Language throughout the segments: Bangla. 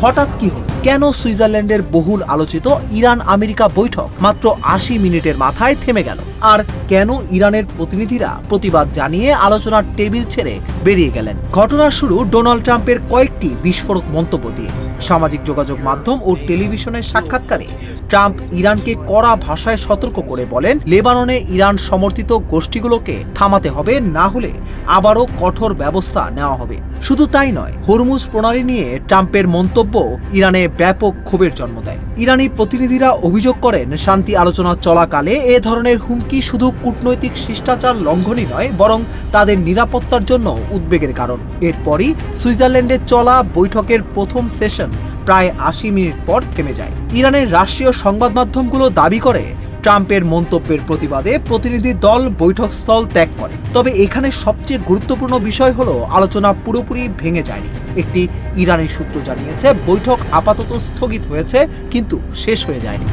হঠাৎ কি হলো? কেন সুইজারল্যান্ডের বহুল আলোচিত ইরান আমেরিকা বৈঠক মাত্র ৮০ মিনিটের মাথায় থেমে গেল? আর কেন ইরানের প্রতিনিধিরা প্রতিবাদ জানিয়ে আলোচনার টেবিল ছেড়ে বেরিয়ে গেলেন? ঘটনার শুরু ডোনাল্ড ট্রাম্পের কয়েকটি বিস্ফোরক মন্তব্য দিয়ে। সামাজিক যোগাযোগ মাধ্যম ও টেলিভিশনের সাক্ষাৎকারে ট্রাম্প ইরানকে কড়া ভাষায় সতর্ক করে বলেন, লেবাননে ইরান সমর্থিত গোষ্ঠীগুলোকে থামাতে হবে, না হলে আবারও কঠোর ব্যবস্থা নেওয়া হবে। শুধু তাই নয়, হরমুজ প্রণালী নিয়ে ট্রাম্পের মন্তব্য ইরানে ব্যাপক ক্ষোভের জন্ম দেয়। ইরানি প্রতিনিধিরা অভিযোগ করেন, শান্তি আলোচনা চলাকালে এ ধরনের হুমকি শুধু কূটনৈতিক শিষ্টাচার লঙ্ঘনই নয়, বরং তাদের নিরাপত্তার জন্য উদ্বেগের কারণ। এরপরই সুইজারল্যান্ডে চলা বৈঠকের প্রথম সেশন প্রায় ৮০ মিনিট পর থেমে যায়। ইরানের রাষ্ট্রীয় সংবাদ মাধ্যমগুলো দাবি করে, ট্রাম্পের মন্তব্যের প্রতিবাদে প্রতিনিধি দল বৈঠকস্থল ত্যাগ করে। তবে এখানে সবচেয়ে গুরুত্বপূর্ণ বিষয় হলো, আলোচনা পুরোপুরি ভেঙে যায়নি। একটি ইরানি সূত্র জানিয়েছে, বৈঠক আপাতত স্থগিত হয়েছে, কিন্তু শেষ হয়ে যায়নি।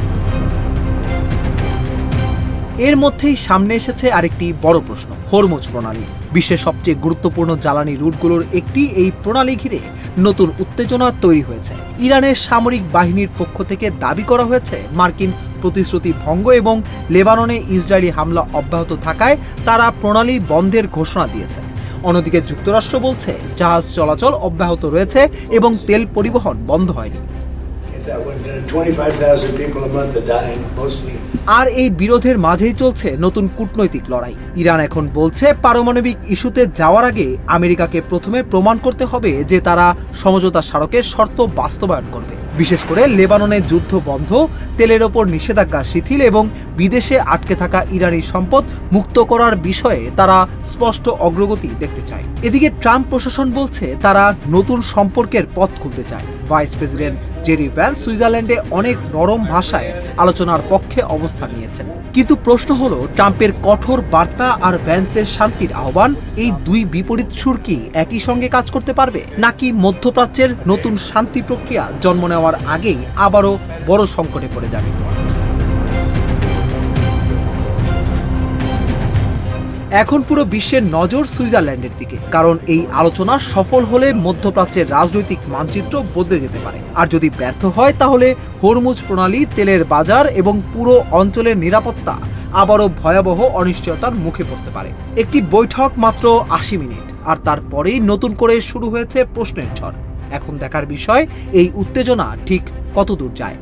এর মধ্যেই সামনে এসেছে আরেকটি বড় প্রশ্ন, হরমুজ প্রণালী। বিশ্বের সবচেয়ে গুরুত্বপূর্ণ জ্বালানি রুটগুলোর একটি এই প্রণালী ঘিরে নতুন উত্তেজনা তৈরি হয়েছে। ইরানের সামরিক বাহিনীর পক্ষ থেকে দাবি করা হয়েছে, মার্কিন প্রতিশ্রুতি ভঙ্গ এবং লেবাননে ইসরায়েলি হামলা অব্যাহত থাকায় তারা প্রণালী বন্ধের ঘোষণা দিয়েছে। অন্যদিকে যুক্তরাষ্ট্র বলছে, জাহাজ চলাচল অব্যাহত রয়েছে এবং তেল পরিবহন বন্ধ হয়নি। আর এই বিরোধের মাঝেই চলছে নতুন কূটনৈতিক লড়াই। ইরান এখন বলছে, পারমাণবিক ইস্যুতে যাওয়ার আগে আমেরিকাকে প্রথমে প্রমাণ করতে হবে যে তারা সমঝোতা স্মারকের শর্ত বাস্তবায়ন করবে। বিশেষ করে লেবাননে যুদ্ধ বন্ধ, তেলের ওপর নিষেধাজ্ঞা শিথিল এবং বিদেশে আটকে থাকা ইরানি সম্পদ মুক্ত করার বিষয়ে তারা স্পষ্ট অগ্রগতি দেখতে চায়। এদিকে ট্রাম্প প্রশাসন বলছে, তারা নতুন সম্পর্কের পথ খুলতে চায়। ভাইস প্রেসিডেন্ট জেডি ভ্যান্স সুইজারল্যান্ডে অনেক নরম ভাষায় আলোচনার পক্ষে অবস্থান নিয়েছেন। কিন্তু প্রশ্ন হলো, ট্রাম্পের কঠোর বার্তা আর ভ্যান্সের শান্তির আহ্বান, এই দুই বিপরীত সুর কি একই সঙ্গে কাজ করতে পারবে, নাকি মধ্যপ্রাচ্যের নতুন শান্তি প্রক্রিয়া জন্ম নেওয়ার আগেই আবারও বড় সংকটে পড়ে যাবে? এখন পুরো বিশ্বের নজর সুইজারল্যান্ডের দিকে, কারণ এই আলোচনা সফল হলে মধ্যপ্রাচ্যের রাজনৈতিক মানচিত্র বদলে যেতে পারে। আর যদি ব্যর্থ হয়, তাহলে হরমুজ প্রণালী, তেলের বাজার এবং পুরো অঞ্চলের নিরাপত্তা আবারও ভয়াবহ অনিশ্চয়তার মুখে পড়তে পারে। একটি বৈঠক মাত্র ৮০ মিনিট, আর তারপরেই নতুন করে শুরু হয়েছে প্রশ্নের ঝড়। এখন দেখার বিষয়, এই উত্তেজনা ঠিক কতদূর যায়।